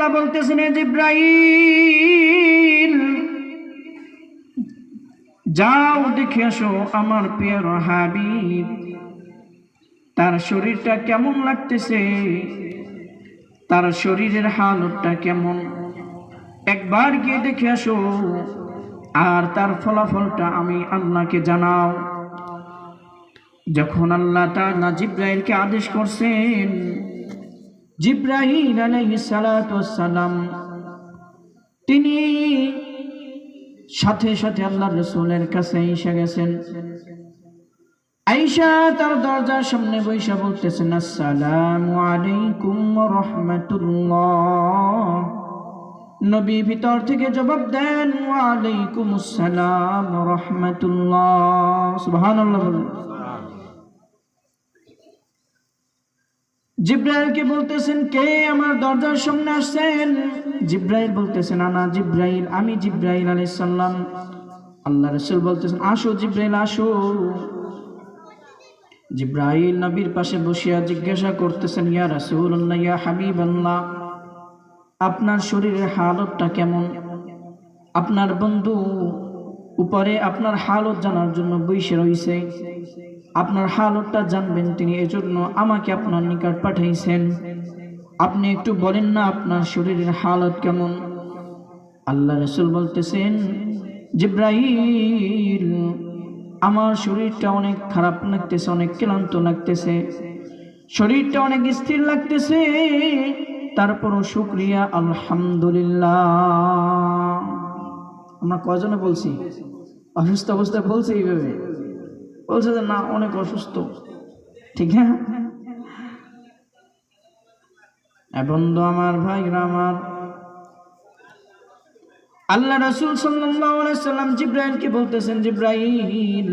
আল্লাহ বলতেছেন, জিব্রাইল যাও দেখে আসো আমার প্রিয় হাবিব, তার শরীরটা কেমন লাগতেছে, তার শরীরের হালতটা কেমন, একবার গিয়ে দেখে আসো আর তার ফলাফলটা আমি আল্লাহকে জানাও। যখন আল্লাহ তাআলা জিব্রাইলকে আদেশ করছেন, জিব্রাইল আলাইহিস সালাতু ওয়াস সালাম তিনি সাথে সাথে আল্লাহর রাসূলের কাছে এসে গেছেন। আয়েশা তার দরজার সামনে বসে বলতেছেন, আসসালামু আলাইকুম ওয়া রাহমাতুল্লাহ। নবী ভিতর থেকে জবাব দেন, ওয়া আলাইকুমুস সালাম ওয়া রাহমাতুল্লাহ। সুবহানাল্লাহ। জিব্রাইলকে বলতেছেন, কে আমার দরজার সামনে আসছেন? জিব্রাইল বলতেছেন, আনা জিব্রাইল, আমি জিব্রাইল আলাইহিস সালাম। আল্লাহ রাসূল বলতেছেন, আসো জিব্রাইল আসো। জিব্রাইল নবীর পাশে বসিয়া জিজ্ঞাসা করতেছেন, ইয়া রাসূলুল্লাহ, ইয়া হাবিবাল্লাহ, আপনার শরীরের হালতটা কেমন? আপনার বন্ধু উপরে আপনার হালত জানার জন্য বসে রয়েছে, আপনার হালতটা জানবেন তিনি, এজন্য আমাকে আপনার নিকট পাঠাইছেন। আপনি একটু বলেন না আপনার শরীরের হালত কেমন? আল্লাহ রাসূল বলতেছেন, জিব্রাইল আমার শরীরটা অনেক খারাপ লাগতেছে, অনেক ক্লান্ত লাগতেছে, শরীরটা অনেক স্থির লাগতেছে, তারপরও শুকরিয়া আলহামদুলিল্লাহ। আমরা কয়জনে বলছি? অসুস্থ অবস্থায় বলছি এইভাবে? বলছে যে না অনেক অসুস্থ, ঠিক না? বন্ধু আমার, ভাইরা আমার, আল্লাহ রাসূল সাল্লাল্লাহু আলাইহি সাল্লাম জিব্রাইলকে বলতেছেন, জিব্রাইল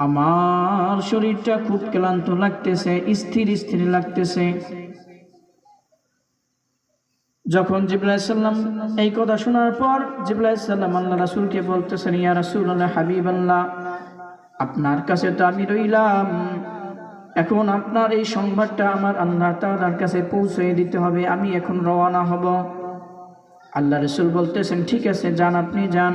আমার শরীরটা খুব ক্লান্ত লাগতেছে, স্থির স্থির লাগতেছে। যখন জিব্রাইল সাল্লাম এই কথা শোনার পর জিব্রাইল সাল্লাম আল্লাহ রাসূলকে বলতেছেন, ইয়া রাসূলুল্লাহ, হাবিবাল্লাহ, আপনার কাছে তো আমি রইলাম, এখন আপনার এই সংবাদটা আমার আল্লাহ তাআলার কাছে পৌঁছে দিতে হবে, আমি এখন রওনা হব। আল্লাহ রাসূল বলতেছেন, ঠিক আছে যান, আপনি যান।